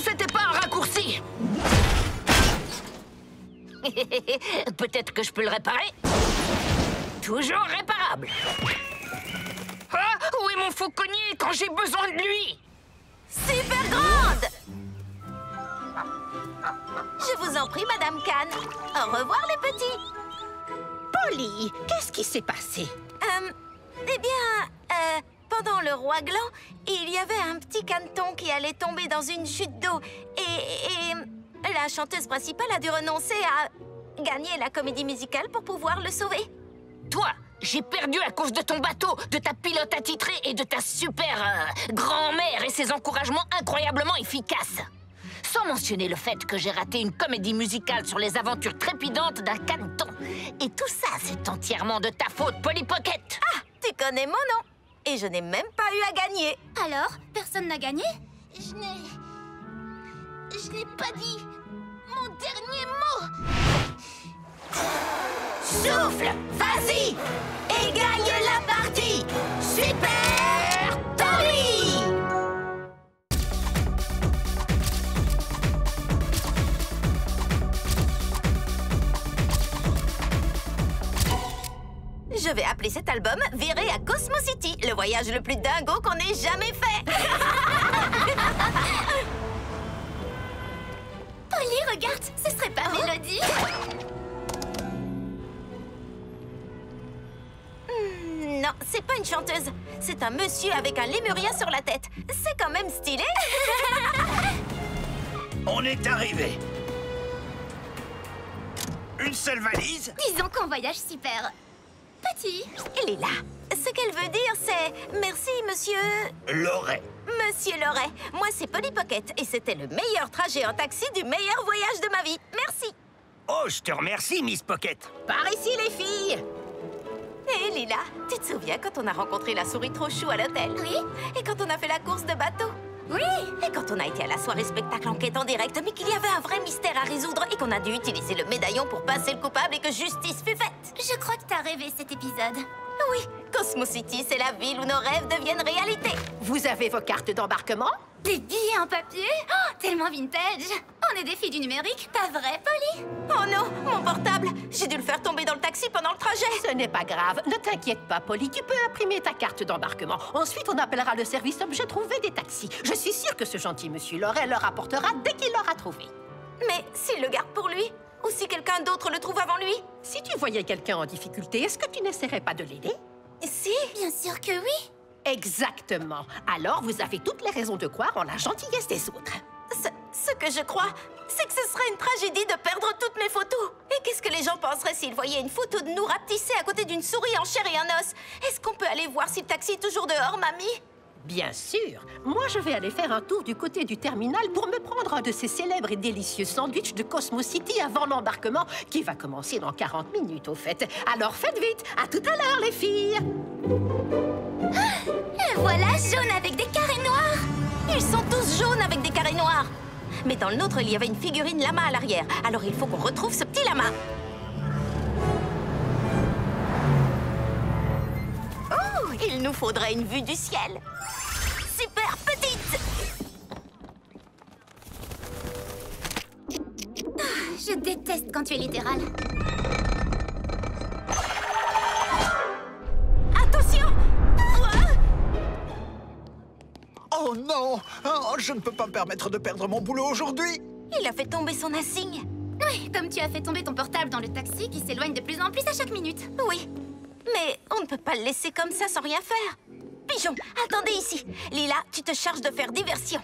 C'était pas un raccourci. Peut-être que je peux le réparer. Toujours réparable. Ah, où est mon fauconnier quand j'ai besoin de lui? Super grande. Je vous en prie, Madame Cannes. Au revoir, les petits. Polly, qu'est-ce qui s'est passé? Eh bien, pendant le roi Gland, il y avait un petit Canton qui allait tomber dans une chute d'eau. Et la chanteuse principale a dû renoncer à gagner la comédie musicale pour pouvoir le sauver. Toi, j'ai perdu à cause de ton bateau, de ta pilote attitrée et de ta super grand-mère et ses encouragements incroyablement efficaces. Sans mentionner le fait que j'ai raté une comédie musicale sur les aventures trépidantes d'un Canton. Et tout ça, c'est entièrement de ta faute, Polly Pocket. Ah, tu connais mon nom. Et je n'ai même pas eu à gagner. Alors, personne n'a gagné? Je n'ai pas dit mon dernier mot. Souffle, vas-y et gagne la partie. Super Polly! Je vais appeler cet album « Viré à Cosmo City », le voyage le plus dingo qu'on ait jamais fait. Polly, regarde, ce serait pas Mélodie? Non, c'est pas une chanteuse. C'est un monsieur avec un lémurien sur la tête. C'est quand même stylé. On est arrivé. Une seule valise? Disons qu'on voyage super petit. Elle est là. Ce qu'elle veut dire, c'est « Merci, monsieur... » Loret. Monsieur Loret. Moi, c'est Polly Pocket. Et c'était le meilleur trajet en taxi du meilleur voyage de ma vie. Merci. Oh, je te remercie, Miss Pocket. Par ici, les filles. Hé, Lila, tu te souviens quand on a rencontré la souris trop chou à l'hôtel? Oui. Et quand on a fait la course de bateau? Oui. Et quand on a été à la soirée spectacle enquête en direct, mais qu'il y avait un vrai mystère à résoudre et qu'on a dû utiliser le médaillon pour passer le coupable et que justice fut faite? Je crois que t'as rêvé cet épisode. Oui, Cosmo City, c'est la ville où nos rêves deviennent réalité. Vous avez vos cartes d'embarquement? Des billets en papier? Oh, tellement vintage. On est des filles du numérique, pas vrai, Polly? Oh non, mon portable. J'ai dû le faire tomber dans le taxi pendant le trajet. Ce n'est pas grave. Ne t'inquiète pas, Polly. Tu peux imprimer ta carte d'embarquement. Ensuite, on appellera le service objet trouvé des taxis. Je suis sûre que ce gentil monsieur Loret le rapportera dès qu'il l'aura trouvé. Mais s'il le garde pour lui? Ou si quelqu'un d'autre le trouve avant lui? Si tu voyais quelqu'un en difficulté, est-ce que tu n'essaierais pas de l'aider? Si. Bien sûr que oui. Exactement. Alors, vous avez toutes les raisons de croire en la gentillesse des autres. Ce que je crois, c'est que ce serait une tragédie de perdre toutes mes photos. Et qu'est-ce que les gens penseraient s'ils voyaient une photo de nous rapetissée à côté d'une souris en chair et en os? Est-ce qu'on peut aller voir si le taxi est toujours dehors, mamie? Bien sûr. Moi, je vais aller faire un tour du côté du terminal pour me prendre un de ces célèbres et délicieux sandwichs de Cosmo City avant l'embarquement, qui va commencer dans 40 minutes, au fait. Alors faites vite. À tout à l'heure, les filles. Et voilà, jaune avec des carrés noirs. Ils sont tous jaunes avec des carrés noirs. Mais dans le nôtre, il y avait une figurine lama à l'arrière. Alors il faut qu'on retrouve ce petit lama. Oh, il nous faudrait une vue du ciel. Super petite. Je déteste quand tu es littéral. Oh, je ne peux pas me permettre de perdre mon boulot aujourd'hui. Il a fait tomber son insigne. Oui, comme tu as fait tomber ton portable dans le taxi qui s'éloigne de plus en plus à chaque minute. Oui, mais on ne peut pas le laisser comme ça sans rien faire. Pigeon, attendez ici. Lila, tu te charges de faire diversion.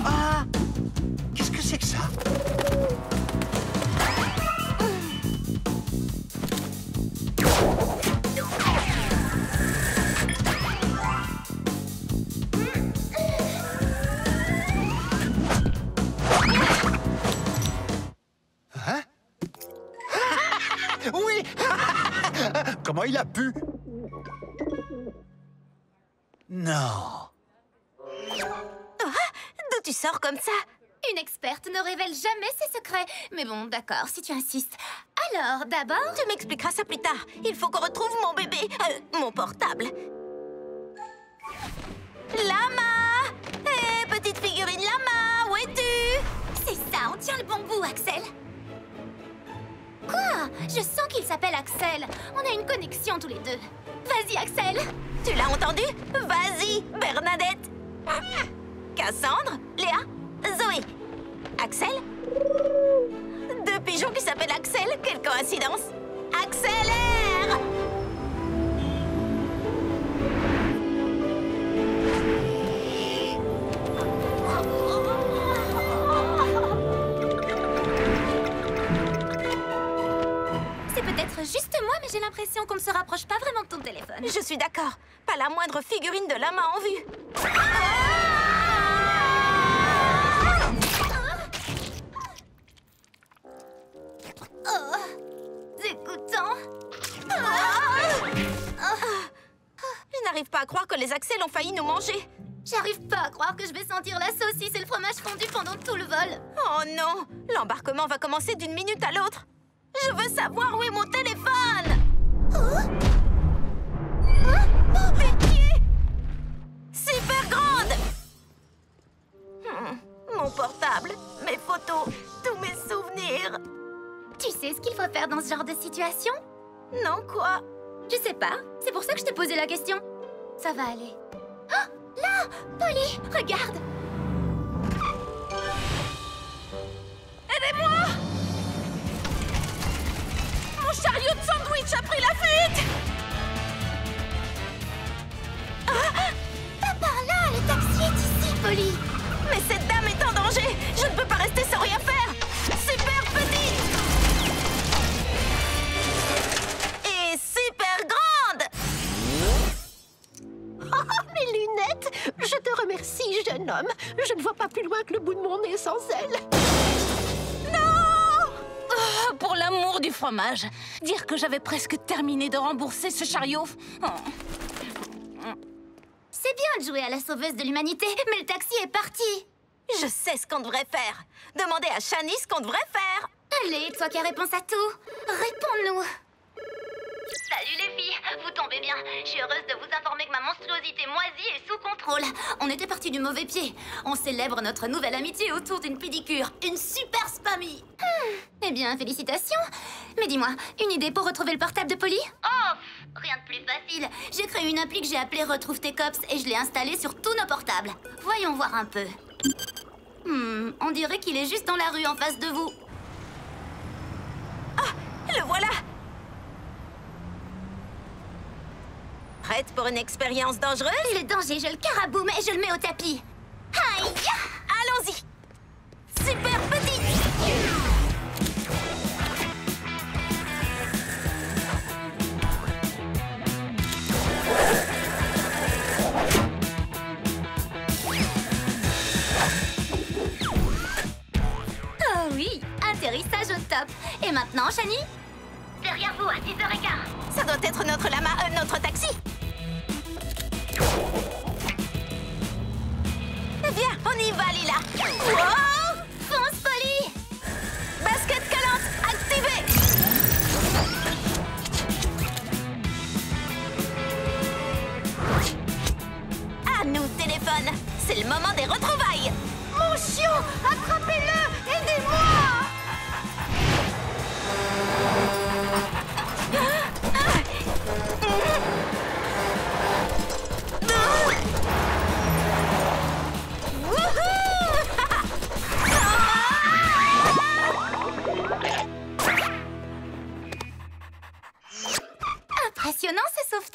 Ah, qu'est-ce que c'est que ça? Hein? Oui! Comment il a pu? Non. D'où tu sors comme ça? Une experte ne révèle jamais ses secrets. Mais bon, d'accord, si tu insistes. Alors, d'abord... Tu m'expliqueras ça plus tard. Il faut qu'on retrouve mon bébé, mon portable. Lama! Hé, petite figurine Lama, où es-tu? C'est ça, on tient le bon bout, Axel. Quoi? Je sens qu'il s'appelle Axel. On a une connexion tous les deux. Vas-y, Axel. Tu l'as entendu? Vas-y, Bernadette. Cassandre, Léa, Zoé. Axel? Deux pigeons qui s'appellent Axel, quelle coïncidence! Accélère! C'est peut-être juste moi, mais j'ai l'impression qu'on ne se rapproche pas vraiment de ton téléphone. Je suis d'accord. Pas la moindre figurine de Lama en vue. Oh, dégoûtant. Je n'arrive pas à croire que les Axel ont failli nous manger. J'arrive pas à croire que je vais sentir la saucisse et le fromage fondu pendant tout le vol. Oh non! L'embarquement va commencer d'une minute à l'autre. Je veux savoir où est mon téléphone! Pitié! Super grande! Mon portable, mes photos, tous mes souvenirs. Tu sais ce qu'il faut faire dans ce genre de situation? Non, quoi? Je sais pas. C'est pour ça que je t'ai posé la question. Ça va aller. Oh, là! Polly, regarde! Aidez-moi! Mon chariot de sandwich a pris la fuite! Pas par là! Le taxi est ici, Polly! Mais cette dame est en danger! Je ne peux pas rester sans rien faire! Super petite! Et super grande! Oh, mes lunettes! Je te remercie, jeune homme. Je ne vois pas plus loin que le bout de mon nez sans elles. Non! Oh, pour l'amour du fromage! Dire que j'avais presque terminé de rembourser ce chariot. Oh. C'est bien de jouer à la sauveuse de l'humanité, mais le taxi est parti. Je sais ce qu'on devrait faire. Demandez à Shani ce qu'on devrait faire. Allez, toi qui as réponse à tout, réponds-nous. Salut les filles, vous tombez bien. Je suis heureuse de vous informer que ma monstruosité moisie est sous contrôle. On était parti du mauvais pied. On célèbre notre nouvelle amitié autour d'une pédicure. Une super spamie. Eh bien, félicitations. Mais dis-moi, une idée pour retrouver le portable de Polly? Oh, rien de plus facile. J'ai créé une appli que j'ai appelée Retrouve tes cops et je l'ai installée sur tous nos portables. Voyons voir un peu. On dirait qu'il est juste dans la rue en face de vous. Ah, le voilà! Prête pour une expérience dangereuse? Le danger, je le caraboum et je le mets au tapis. Aïe! Allons-y! Super petite! Oh oui, atterrissage au top. Et maintenant, Shani? Derrière vous, à 6h15. Ça doit être notre lama, notre taxi. Viens, on y va, Lila. Wow! Fonce, Polly! Basket collante activée. À nous, téléphone. C'est le moment des retrouvailles. Mon chiot! Attrapez-le! Aidez-moi!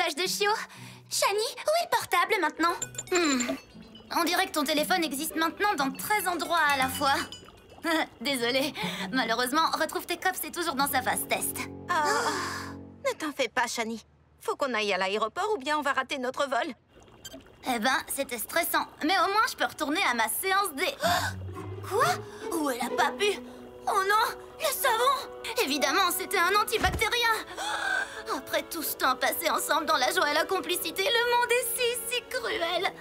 l'équipage de Chio. Shani, où est le portable maintenant? On dirait que ton téléphone existe maintenant dans 13 endroits à la fois. Désolée. Malheureusement, retrouve tes cops, c'est toujours dans sa phase test. Ne t'en fais pas, Shani. Faut qu'on aille à l'aéroport ou bien on va rater notre vol. Eh ben, c'était stressant. Mais au moins, je peux retourner à ma séance des... Quoi? Où elle a pas pu? Oh non, le savon! Évidemment, c'était un antibactérien. Après tout ce temps passé ensemble dans la joie et la complicité, le monde est si cruel.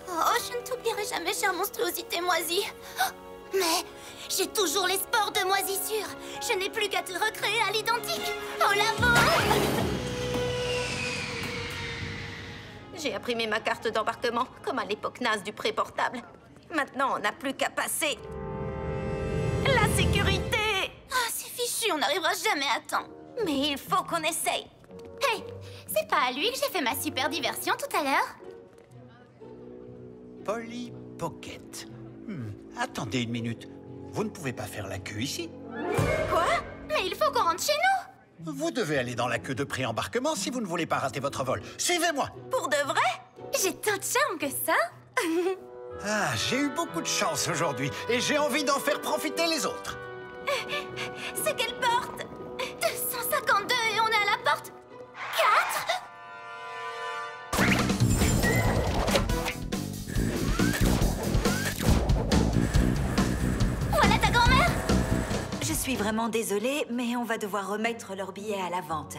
Oh, je ne t'oublierai jamais, chère monstruosité moisie. Mais j'ai toujours les spores de moisissure. Je n'ai plus qu'à te recréer à l'identique. Au labo! J'ai imprimé ma carte d'embarquement, comme à l'époque naze du pré-portable. Maintenant, on n'a plus qu'à passer... la sécurité! Ah, c'est fichu, on n'arrivera jamais à temps. Mais il faut qu'on essaye. Hey, c'est pas à lui que j'ai fait ma super diversion tout à l'heure? Polly Pocket. Attendez une minute. Vous ne pouvez pas faire la queue ici. Quoi? Mais il faut qu'on rentre chez nous! Vous devez aller dans la queue de pré-embarquement si vous ne voulez pas rater votre vol. Suivez-moi! Pour de vrai? J'ai tant de charme que ça! Ah, j'ai eu beaucoup de chance aujourd'hui et j'ai envie d'en faire profiter les autres. C'est quelle porte? 252 et on est à la porte 4? Voilà ta grand-mère! Je suis vraiment désolée, mais on va devoir remettre leurs billets à la vente.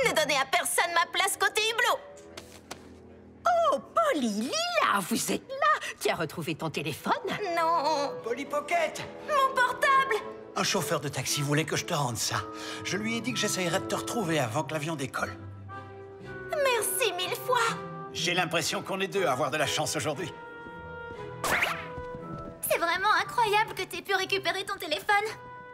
Ne donnez à personne ma place côté hublot! Oh, Polly, Lila, vous êtes là? Tu as retrouvé ton téléphone? Non. Polly Pocket! Mon portable! Un chauffeur de taxi voulait que je te rende ça. Je lui ai dit que j'essayerais de te retrouver avant que l'avion décolle. Merci 1000 fois! J'ai l'impression qu'on est deux à avoir de la chance aujourd'hui. C'est vraiment incroyable que t'aies pu récupérer ton téléphone.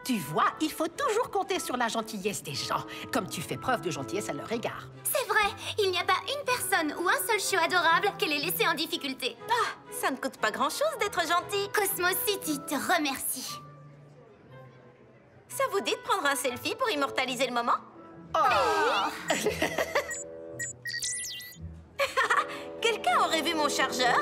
Tu vois, il faut toujours compter sur la gentillesse des gens, comme tu fais preuve de gentillesse à leur égard. C'est vrai, il n'y a pas une personne ou un seul chiot adorable qu'elle ait laissé en difficulté. Ah, ça ne coûte pas grand-chose d'être gentil. Cosmo City te remercie. Ça vous dit de prendre un selfie pour immortaliser le moment? Quelqu'un aurait vu mon chargeur?